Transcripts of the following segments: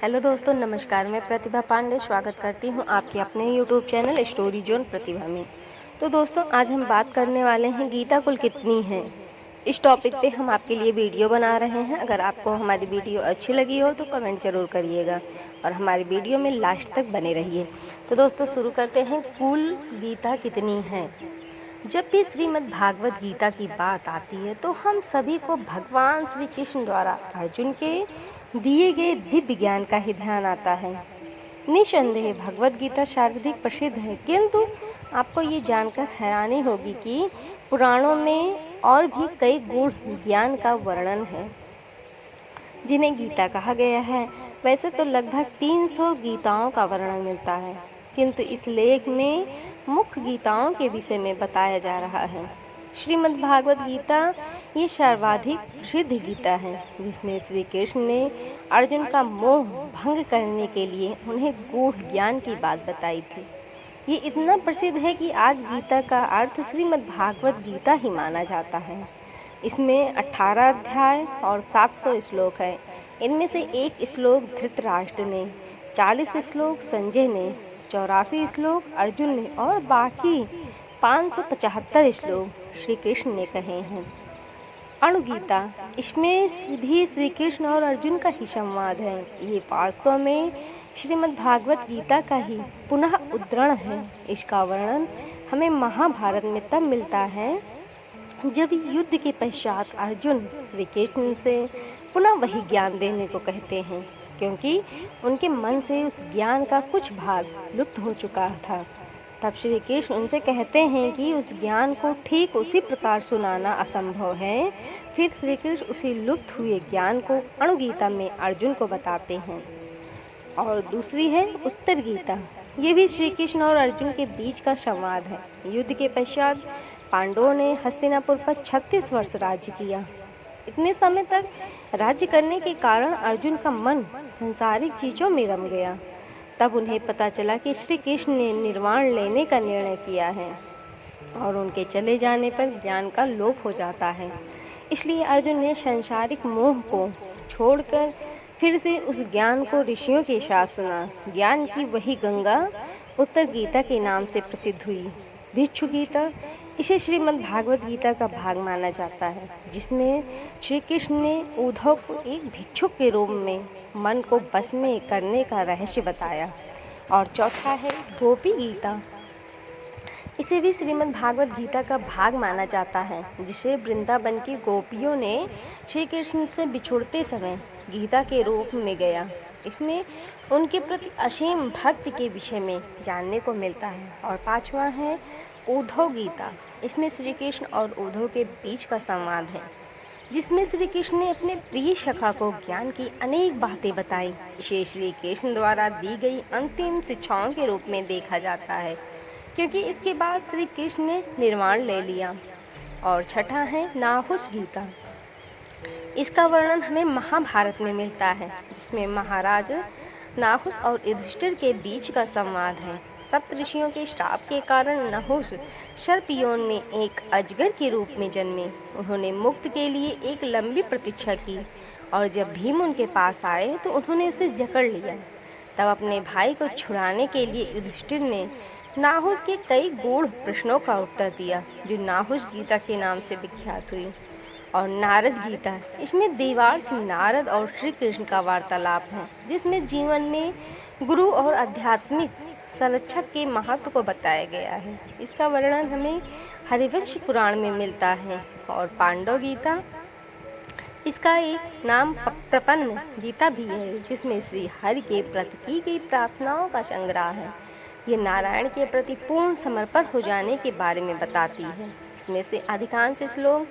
Hello दोस्तों, नमस्कार। मैं प्रतिभा पांडे स्वागत करती हूं आपके अपने यूट्यूब चैनल स्टोरी जोन प्रतिभा में। तो दोस्तों, आज हम बात करने वाले हैं गीता कुल कितनी हैं। इस टॉपिक पे हम आपके लिए वीडियो बना रहे हैं। अगर आपको हमारी वीडियो अच्छी लगी हो तो कमेंट ज़रूर करिएगा और हमारी वीडियो में लास्ट तक बने रहिए। तो दोस्तों, शुरू करते हैं। कुल गीता कितनी है। जब भी श्रीमद् भागवत गीता की बात आती है तो हम सभी को भगवान श्री कृष्ण द्वारा अर्जुन के दिए गए दिव्य ज्ञान का ही ध्यान आता है। निसंदेह भगवत गीता सर्वाधिक प्रसिद्ध है, किंतु आपको ये जानकर हैरानी होगी कि पुराणों में और भी कई गूढ़ ज्ञान का वर्णन है जिन्हें गीता कहा गया है। वैसे तो लगभग 300 गीताओं का वर्णन मिलता है, किंतु इस लेख में मुख्य गीताओं के विषय में बताया जा रहा है। श्रीमद् भागवत गीता ये सर्वाधिक प्रसिद्ध गीता है, जिसमें श्री कृष्ण ने अर्जुन का मोह भंग करने के लिए उन्हें गूढ़ ज्ञान की बात बताई थी। ये इतना प्रसिद्ध है कि आज गीता का अर्थ श्रीमद् भागवत गीता ही माना जाता है। इसमें 18 अध्याय और 700 श्लोक है। इनमें से एक श्लोक धृतराष्ट्र ने, 40 श्लोक संजय ने, 84 श्लोक अर्जुन ने और बाकी 575 श्लोक श्री कृष्ण ने कहे हैं। अणुगीता, इसमें भी श्री कृष्ण और अर्जुन का ही संवाद है। ये वास्तव में श्रीमद् भागवत गीता का ही पुनः उद्धरण है। इसका वर्णन हमें महाभारत में तब मिलता है जब युद्ध के पश्चात अर्जुन श्री कृष्ण से पुनः वही ज्ञान देने को कहते हैं, क्योंकि उनके मन से उस ज्ञान का कुछ भाग लुप्त हो चुका था। तब श्री कृष्ण उनसे कहते हैं कि उस ज्ञान को ठीक उसी प्रकार सुनाना असंभव है। फिर श्री कृष्ण उसी लुप्त हुए ज्ञान को अणुगीता में अर्जुन को बताते हैं। और दूसरी है उत्तर गीता। ये भी श्री कृष्ण और अर्जुन के बीच का संवाद है। युद्ध के पश्चात पांडवों ने हस्तिनापुर पर 36 वर्ष राज्य किया। इतने समय तक राज्य करने के कारण अर्जुन का मन संसारिक चीज़ों में रम गया। तब उन्हें पता चला कि श्री कृष्ण ने निर्वाण लेने का निर्णय किया है और उनके चले जाने पर ज्ञान का लोप हो जाता है। इसलिए अर्जुन ने सांसारिक मोह को छोड़कर फिर से उस ज्ञान को ऋषियों के साथ सुना। ज्ञान की वही गंगा उत्तर गीता के नाम से प्रसिद्ध हुई। भिक्षु गीता, इसे श्रीमद् भागवत गीता का भाग माना जाता है, जिसमें श्री कृष्ण ने उद्धव को एक भिक्षुक के रूप में मन को बस में करने का रहस्य बताया। और चौथा है गोपी गीता। इसे भी श्रीमद् भागवत गीता का भाग माना जाता है, जिसे वृंदावन की गोपियों ने श्री कृष्ण से बिछुड़ते समय गीता के रूप में गया। इसमें उनके प्रति असीम भक्ति के विषय में जानने को मिलता है। और पांचवा है उद्धव गीता। इसमें श्री कृष्ण और उद्धव के बीच का संवाद है, जिसमें श्री कृष्ण ने अपने प्रिय सखा को ज्ञान की अनेक बातें बताई। इसे श्री कृष्ण द्वारा दी गई अंतिम शिक्षाओं के रूप में देखा जाता है, क्योंकि इसके बाद श्री कृष्ण ने निर्वाण ले लिया। और छठा है नाहुस गीता। इसका वर्णन हमें महाभारत में मिलता है, जिसमें महाराज नाहुस और युधिष्ठिर के बीच का संवाद है। सप्त ऋषियों के श्राप के कारण नहुस सर्प योनि में एक अजगर के रूप में जन्मे। उन्होंने मुक्त के लिए एक लंबी प्रतीक्षा की और जब भीम उनके पास आए तो उन्होंने उसे जकड़ लिया। तब अपने भाई को छुड़ाने के लिए युधिष्ठिर ने नाहुस के कई गूढ़ प्रश्नों का उत्तर दिया, जो नाहुस गीता के नाम से विख्यात हुई। और नारद गीता, इसमें देवार्षि नारद और श्री कृष्ण का वार्तालाप है, जिसमें जीवन में गुरु और आध्यात्मिक संरक्षक के महत्व को बताया गया है। इसका वर्णन हमें हरिवंश पुराण में मिलता है। और पांडव गीता, इसका एक नाम प्रपन्न गीता भी है, जिसमें श्री हरि के प्रति की गई प्रार्थनाओं का संग्रह है। ये नारायण के प्रति पूर्ण समर्पण हो जाने के बारे में बताती है। इसमें से अधिकांश श्लोक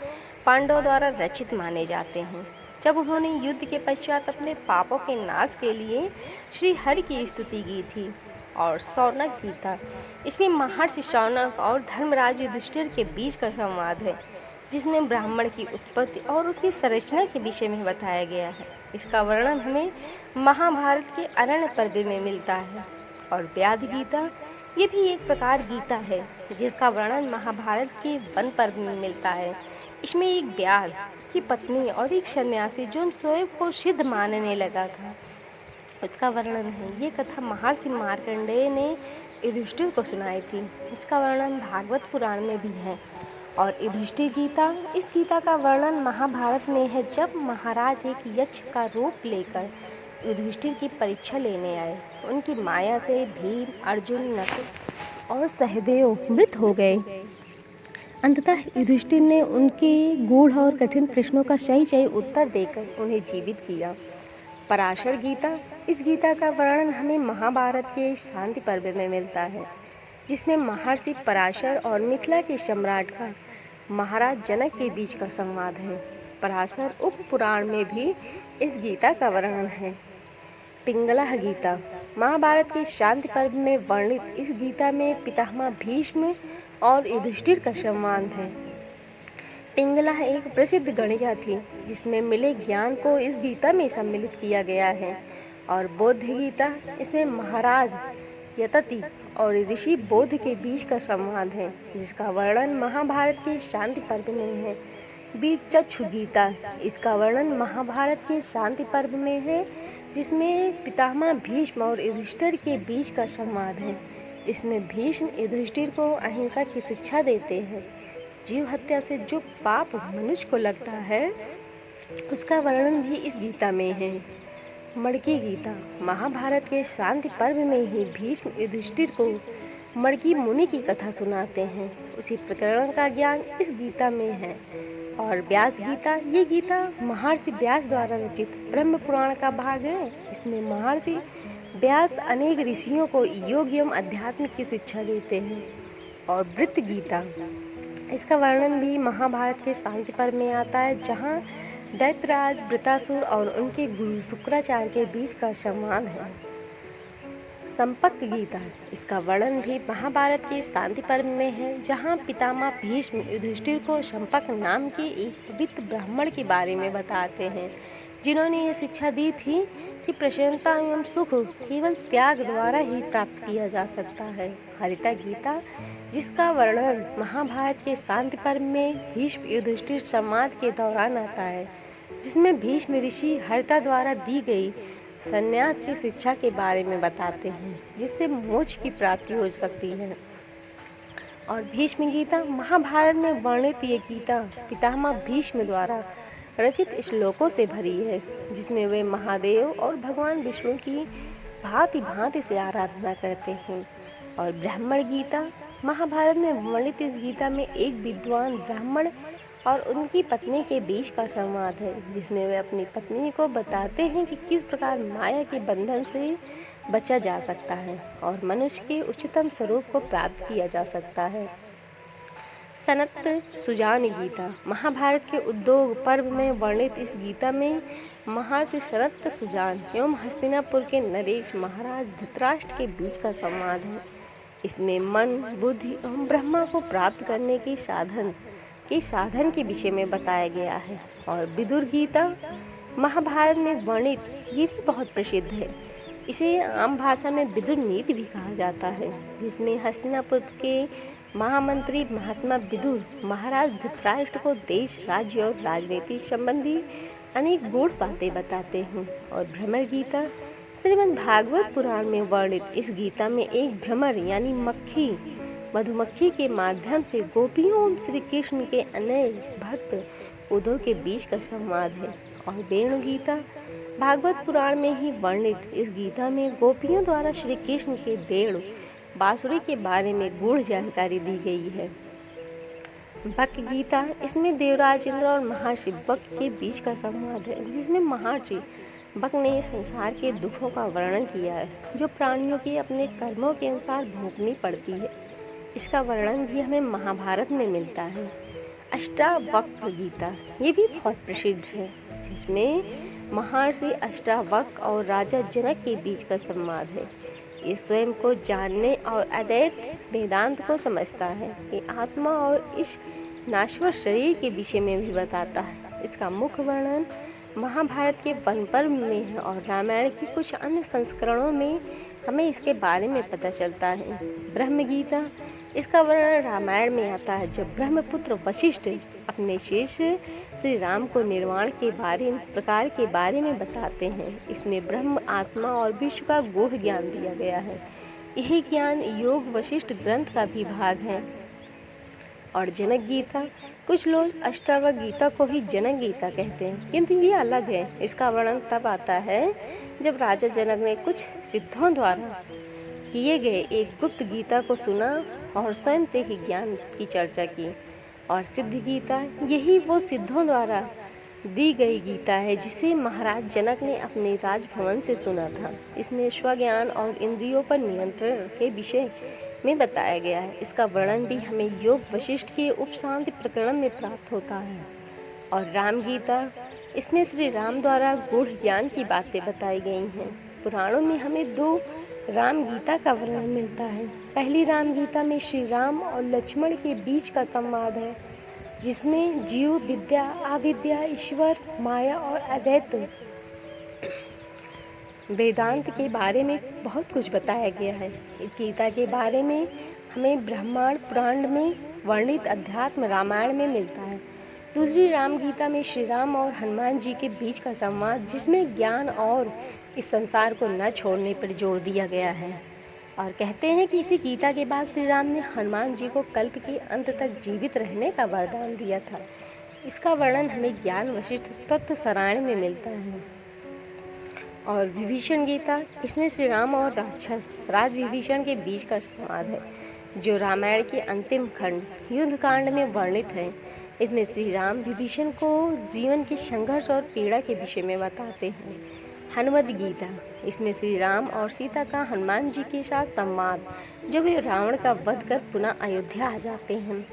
पांडवों द्वारा रचित माने जाते हैं, जब उन्होंने युद्ध के पश्चात अपने पापों के नाश के लिए श्री हरि की स्तुति की थी। और शौनक गीता, इसमें महर्षि शौनक और धर्मराज युधिष्ठिर के बीच का संवाद है, जिसमें ब्राह्मण की उत्पत्ति और उसकी संरचना के विषय में बताया गया है। इसका वर्णन हमें महाभारत के अरण्य पर्व में मिलता है। और व्याध गीता, ये भी एक प्रकार गीता है, जिसका वर्णन महाभारत के वन पर्व में मिलता है। इसमें एक व्याध, उसकी पत्नी और एक सन्यासी जो स्वयं को सिद्ध मानने लगा था, उसका वर्णन है। ये कथा महर्षि मार्कंडेय ने युधिष्ठिर को सुनाई थी। इसका वर्णन भागवत पुराण में भी है। और युधिष्ठिर गीता, इस गीता का वर्णन महाभारत में है, जब महाराज एक यक्ष का रूप लेकर युधिष्ठिर की परीक्षा लेने आए। उनकी माया से भीम, अर्जुन, नकुल और सहदेव मृत हो गए। अंततः युधिष्ठिर ने उनके गूढ़ और कठिन प्रश्नों का सही उत्तर देकर उन्हें जीवित किया। पराशर गीता, इस गीता का वर्णन हमें महाभारत के शांति पर्व में मिलता है, जिसमें महर्षि पराशर और मिथिला के सम्राट का महाराज जनक के बीच का संवाद है। पराशर उप पुराण में भी इस गीता का वर्णन है। पिंगला गीता, महाभारत के शांति पर्व में वर्णित इस गीता में पितामह भीष्म और युधिष्ठिर का संवाद है। पिंगला एक प्रसिद्ध गणिका थी, जिसमें मिले ज्ञान को इस गीता में सम्मिलित किया गया है। और बौद्ध गीता, इसमें महाराज यतति और ऋषि बौद्ध के बीच का संवाद है, जिसका वर्णन महाभारत के शांति पर्व में है। बीजचक्षु गीता, इसका वर्णन महाभारत के शांति पर्व में है, जिसमें पितामह भीष्म और युधिष्ठिर के बीच का संवाद है। इसमें भीष्म युधिष्ठिर को अहिंसा की शिक्षा देते हैं। जीव हत्या से जो पाप मनुष्य को लगता है, उसका वर्णन भी इस गीता में है। मड़की गीता, महाभारत के शांति पर्व में ही भीष्म युधिष्ठिर को मड़की मुनि की कथा सुनाते हैं। उसी प्रकरण का ज्ञान इस गीता में है। और व्यास गीता, ये गीता महर्षि व्यास द्वारा रचित ब्रह्म पुराण का भाग है। इसमें महर्षि व्यास अनेक ऋषियों को योग एवं अध्यात्म की शिक्षा देते हैं। और वृत्त गीता, इसका वर्णन भी महाभारत के शांति पर्व में आता है, जहाँ दैत्यराज वृत्रासुर और उनके गुरु शुक्राचार्य के बीच का संवाद है। संपक गीता, इसका वर्णन भी महाभारत के शांति पर्व में है, जहाँ पितामह भीष्म युधिष्ठिर को संपक नाम के एक पवित्र ब्राह्मण के बारे में बताते हैं, जिन्होंने ये शिक्षा दी थी कि प्रसन्नता एवं सुख केवल त्याग द्वारा ही प्राप्त किया जा सकता है। हरिता गीता, जिसका वर्णन महाभारत के शांति पर्व में भीष्म युधिष्ठिर संवाद के दौरान आता है, जिसमें भीष्म ऋषि हरिता द्वारा दी गई संन्यास की शिक्षा के बारे में बताते हैं, जिससे मोक्ष की प्राप्ति हो सकती है। और भीष्म गीता, महाभारत में वर्णित ये गीता पितामह भीष्म द्वारा रचित श्लोकों से भरी है, जिसमें वे महादेव और भगवान विष्णु की भांति भांति से आराधना करते हैं। और ब्राह्मण गीता, महाभारत में वर्णित इस गीता में एक विद्वान ब्राह्मण और उनकी पत्नी के बीच का संवाद है, जिसमें वे अपनी पत्नी को बताते हैं कि किस प्रकार माया के बंधन से बचा जा सकता है और मनुष्य के उच्चतम स्वरूप को प्राप्त किया जा सकता है। सनत सुजान गीता, महाभारत के उद्योग पर्व में वर्णित इस गीता में महर्षि सनत सुजान एवं हस्तिनापुर के नरेश महाराज धृतराष्ट्र के बीच का संवाद है। इसमें मन, बुद्धि एवं ब्रह्मा को प्राप्त करने के साधन के विषय में बताया गया है। और विदुर गीता, महाभारत में वर्णित ये भी बहुत प्रसिद्ध है। इसे आम भाषा में विदुर नीति भी कहा जाता है, जिसमें हस्तिनापुर के महामंत्री महात्मा विदुर महाराज धृतराष्ट्र को देश, राज्य और राजनीति संबंधी अनेक गूढ़ बातें बताते हैं। और भ्रमर गीता, श्रीमद् भागवत पुराण में वर्णित इस गीता में एक भ्रमर यानी मधुमक्खी के माध्यम से गोपियों और श्री कृष्ण के अनेक भक्त उद्धव के बीच का संवाद है। और वेणु गीता, भागवत पुराण में ही वर्णित इस गीता में गोपियों द्वारा श्री कृष्ण के वेणु बांसुरी के बारे में गूढ़ जानकारी दी गई है। बक गीता, इसमें देवराज इंद्र और महर्षि बक के बीच का संवाद है, जिसमें महर्षि बक ने संसार के दुखों का वर्णन किया है, जो प्राणियों की अपने कर्मों के अनुसार भोगनी पड़ती है। इसका वर्णन भी हमें महाभारत में मिलता है। अष्टावक्र गीता, ये भी बहुत प्रसिद्ध है, जिसमें महर्षि अष्टावक्र और राजा जनक के बीच का संवाद है। ये स्वयं को जानने और अद्वैत वेदांत को समझता है। ये आत्मा और इस नाश्वर शरीर के विषय में भी बताता है। इसका मुख्य वर्णन महाभारत के वन पर्व में है और रामायण की कुछ अन्य संस्करणों में हमें इसके बारे में पता चलता है। ब्रह्म गीता, इसका वर्णन रामायण में आता है, जब ब्रह्मपुत्र वशिष्ठ अपने शिष्य श्री राम को निर्वाण के प्रकार के बारे में बताते हैं। इसमें ब्रह्म, आत्मा और विश्व का गूढ़ ज्ञान दिया गया है। यही ज्ञान योग वशिष्ठ ग्रंथ का भी भाग है। और जनक गीता, कुछ लोग अष्टावक्र गीता को ही जनक गीता कहते हैं, किंतु ये अलग है। इसका वर्णन तब आता है जब राजा जनक ने कुछ सिद्धों द्वारा किए गए एक गुप्त गीता को सुना और स्वयं से ही ज्ञान की चर्चा की। और सिद्ध गीता, यही वो सिद्धों द्वारा दी गई गीता है जिसे महाराज जनक ने अपने राजभवन से सुना था। इसमें स्वज्ञान और इंद्रियों पर नियंत्रण के विषय में बताया गया है। इसका वर्णन भी हमें योग वशिष्ठ के उपशांति प्रकरण में प्राप्त होता है। और राम गीता, इसमें श्री राम द्वारा गूढ़ ज्ञान की बातें बताई गई हैं। पुराणों में हमें 2 राम गीता का वर्णन मिलता है। पहली राम गीता में श्री राम और लक्ष्मण के बीच का संवाद है, जिसमें जीव, विद्या, अविद्या, ईश्वर, माया और अद्वैत वेदांत के बारे में बहुत कुछ बताया गया है। इस गीता के बारे में हमें ब्रह्मांड पुराण में वर्णित अध्यात्म रामायण में मिलता है। दूसरी राम गीता में श्री राम और हनुमान जी के बीच का संवाद, जिसमें ज्ञान और इस संसार को न छोड़ने पर जोर दिया गया है। और कहते हैं कि इसी गीता के बाद श्री राम ने हनुमान जी को कल्प के अंत तक जीवित रहने का वरदान दिया था। इसका वर्णन हमें ज्ञान वशिष्ठ तत्व सारायण में मिलता है। और विभीषण गीता, इसमें श्री राम और राक्षस राज विभीषण के बीच का संवाद है, जो रामायण के अंतिम खंड युद्ध कांड में वर्णित है। इसमें श्री राम विभीषण को जीवन के संघर्ष और पीड़ा के विषय में बताते हैं। हनुमत गीता, इसमें श्री राम और सीता का हनुमान जी के साथ संवाद, जो वे रावण का वध कर पुनः अयोध्या आ जाते हैं।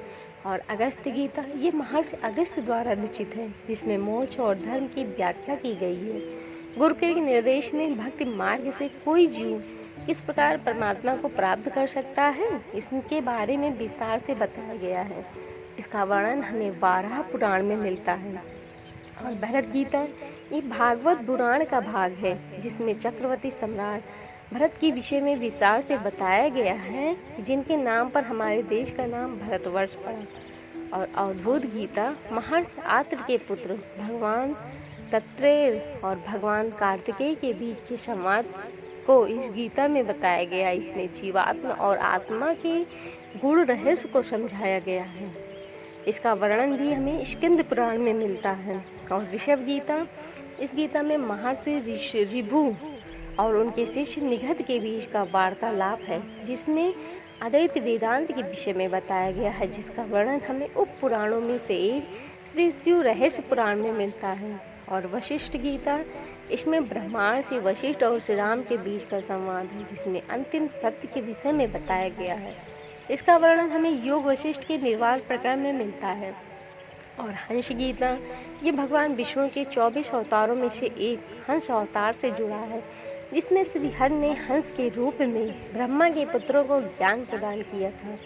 और अगस्त्य गीता, ये महर्षि अगस्त्य द्वारा रचित है, जिसमें मोक्ष और धर्म की व्याख्या की गई है। गुरु के निर्देश में भक्ति मार्ग से कोई जीव किस प्रकार परमात्मा को प्राप्त कर सकता है, इसके बारे में विस्तार से बताया गया है। इसका वर्णन हमें 12 पुराण में मिलता है। और भरत गीता, ये भागवत पुराण का भाग है, जिसमें चक्रवर्ती सम्राट भरत के विषय में विस्तार से बताया गया है, जिनके नाम पर हमारे देश का नाम भारतवर्ष पड़ा। और अवधूत गीता, महर्षि आत्र के पुत्र भगवान दत्तात्रेय और भगवान कार्तिकेय के बीच के संवाद को इस गीता में बताया गया। इसमें जीवात्मा और आत्मा के गुण रहस्य को समझाया गया है। इसका वर्णन भी हमें स्कंद पुराण में मिलता है। और ऋषभ गीता, इस गीता में महर्षि ऋभु और उनके शिष्य निगध के बीच का वार्तालाप है, जिसमें अद्वैत वेदांत के विषय में बताया गया है, जिसका वर्णन हमें उप पुराणों में से एक श्री शिव रहस्य पुराण में मिलता है। और वशिष्ठ गीता, इसमें ब्रह्मांड से वशिष्ठ और श्री राम के बीच का संवाद है, जिसमें अंतिम सत्य के विषय में बताया गया है। इसका वर्णन हमें योग वशिष्ठ के निर्वाण प्रकरण में मिलता है। और हंस गीता, ये भगवान विष्णु के 24 अवतारों में से एक हंस अवतार से जुड़ा है, जिसमें श्री हरि ने हंस के रूप में ब्रह्मा के पुत्रों को ज्ञान प्रदान किया था।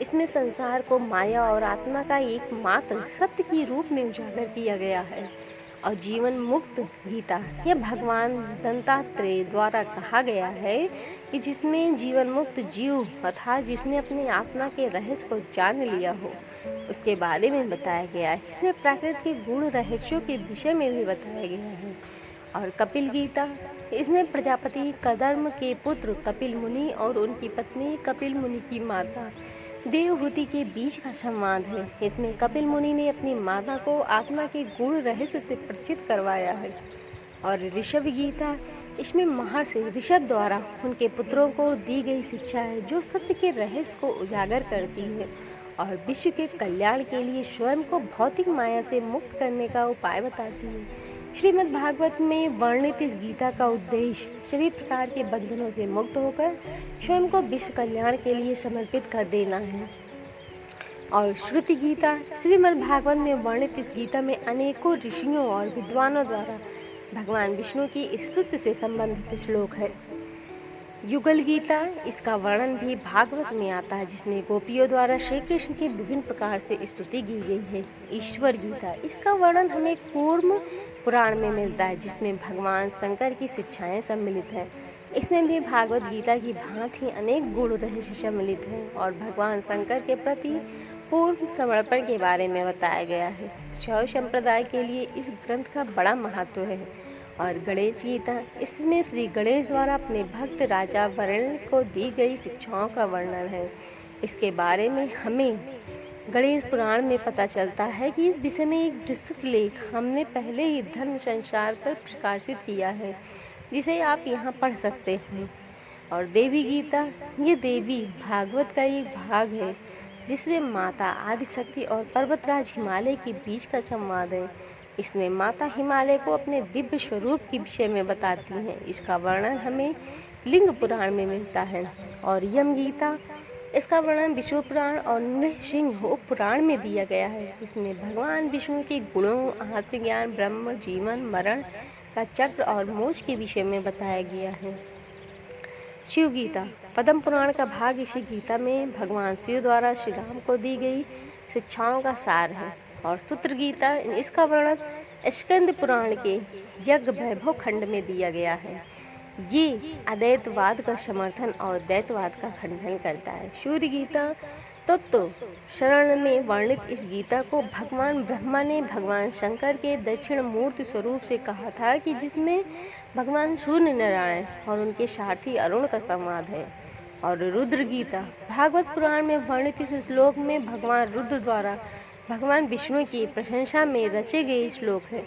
इसमें संसार को माया और आत्मा का एकमात्र सत्य के रूप में उजागर किया गया है। और जीवन मुक्त गीता, यह भगवान दत्तात्रेय द्वारा कहा गया है कि जिसमें जीवन मुक्त जीव अर्थात जिसने अपनी आत्मा के रहस्य को जान लिया हो, उसके बारे में बताया गया है। इसमें प्रकृति के गुण रहस्यों के विषय में भी बताया गया है। और कपिल गीता, इसमें प्रजापति कदम्ब के पुत्र कपिल मुनि और उनकी पत्नी कपिल मुनि की माता देवहूति के बीच का संवाद है। इसमें कपिल मुनि ने अपनी माता को आत्मा के गुण रहस्य से परिचित करवाया है। और ऋषभ गीता, इसमें महर्षि ऋषभ द्वारा उनके पुत्रों को दी गई शिक्षा है, जो सत्य के रहस्य को उजागर करती है और विश्व के कल्याण के लिए स्वयं को भौतिक माया से मुक्त करने का उपाय बताती है। श्रीमद् भागवत में वर्णित इस गीता का उद्देश्य सभी प्रकार के बंधनों से मुक्त होकर स्वयं को विश्व कल्याण के लिए समर्पित कर देना है। और श्रुति गीता, श्रीमद् भागवत में वर्णित इस गीता में अनेकों ऋषियों और विद्वानों द्वारा भगवान विष्णु की स्तुति से संबंधित श्लोक है। युगल गीता, इसका वर्णन भी भागवत में आता है, जिसमें गोपियों द्वारा श्री कृष्ण की विभिन्न प्रकार से स्तुति की गई है। ईश्वर गीता, इसका वर्णन हमें कूर्म पुराण में मिलता है, जिसमें भगवान शंकर की शिक्षाएं सम्मिलित हैं। इसमें भी भागवत गीता की भांति अनेक गुण रहस्य सम्मिलित हैं और भगवान शंकर के प्रति पूर्ण समर्पण के बारे में बताया गया है। शैव संप्रदाय के लिए इस ग्रंथ का बड़ा महत्व है। और गणेश गीता, इसमें श्री गणेश द्वारा अपने भक्त राजा वरुण को दी गई शिक्षाओं का वर्णन है। इसके बारे में हमें गणेश पुराण में पता चलता है कि इस विषय में एक विस्तृत लेख हमने पहले ही धर्म संसार पर प्रकाशित किया है, जिसे आप यहाँ पढ़ सकते हैं। और देवी गीता, ये देवी भागवत का एक भाग है जिसमें माता आदिशक्ति और पर्वतराज हिमालय के बीच का संवाद है। इसमें माता हिमालय को अपने दिव्य स्वरूप के विषय में बताती हैं। इसका वर्णन हमें लिंग पुराण में मिलता है। और यम गीता, इसका वर्णन विष्णु पुराण और नृसिंह पुराण में दिया गया है। इसमें भगवान विष्णु के गुणों, आत्मज्ञान, ब्रह्म, जीवन, मरण का चक्र और मोक्ष के विषय में बताया गया है। शिव गीता, पद्म पुराण का भाग। इसी गीता में भगवान शिव द्वारा श्री राम को दी गई शिक्षाओं का सार है। और सूत्र गीता, इसका वर्णन स्कंद पुराण के यज्ञ वैभव खंड में दिया गया है। ये अद्वैतवाद का समर्थन और द्वैतवाद का खंडन करता है। सूर्य गीता, तत्व शरण में वर्णित इस गीता को भगवान ब्रह्मा ने भगवान शंकर के दक्षिण मूर्ति स्वरूप से कहा था, कि जिसमें भगवान सूर्य नारायण और उनके सारथी अरुण का संवाद है। और रुद्र गीता, भागवत पुराण में वर्णित इस श्लोक में भगवान रुद्र द्वारा भगवान विष्णु की प्रशंसा में रचे गए श्लोक है।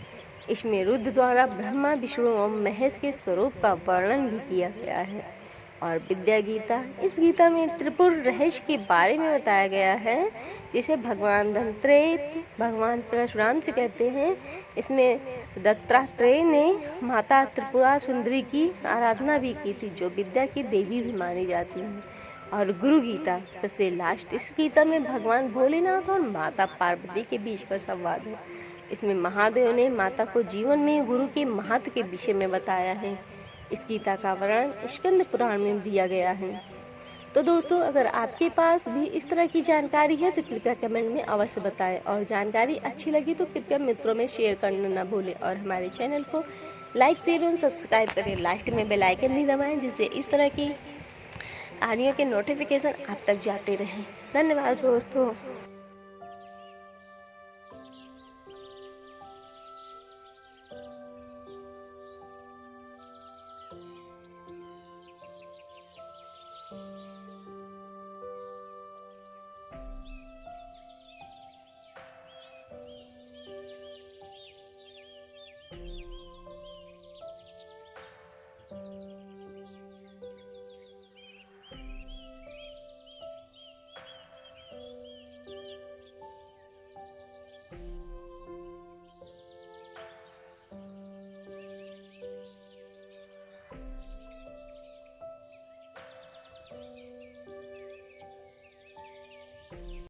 इसमें रुद्र द्वारा ब्रह्मा, विष्णु और महेश के स्वरूप का वर्णन भी किया गया है। और विद्या गीता, इस गीता में त्रिपुर रहस्य के बारे में बताया गया है, जिसे भगवान दत्तात्रेय भगवान परशुराम से कहते हैं। इसमें दत्तात्रेय ने माता त्रिपुरा सुंदरी की आराधना भी की थी, जो विद्या की देवी भी मानी जाती हैं। और गुरु गीता, सबसे लास्ट, इस गीता में भगवान भोलेनाथ और माता पार्वती के बीच का संवाद है। इसमें महादेव ने माता को जीवन में गुरु के महत्व के विषय में बताया है। इस गीता का वर्णन स्कंद पुराण में दिया गया है। तो दोस्तों, अगर आपके पास भी इस तरह की जानकारी है तो कृपया कमेंट में अवश्य बताएं। और जानकारी अच्छी लगी तो कृपया मित्रों में शेयर करना ना भूलें। और हमारे चैनल को लाइक, शेयर और सब्सक्राइब करें। लास्ट में बेल आइकन भी दबाएं, जिससे इस तरह की कहानियों के नोटिफिकेशन आप तक जाते रहें। धन्यवाद दोस्तों।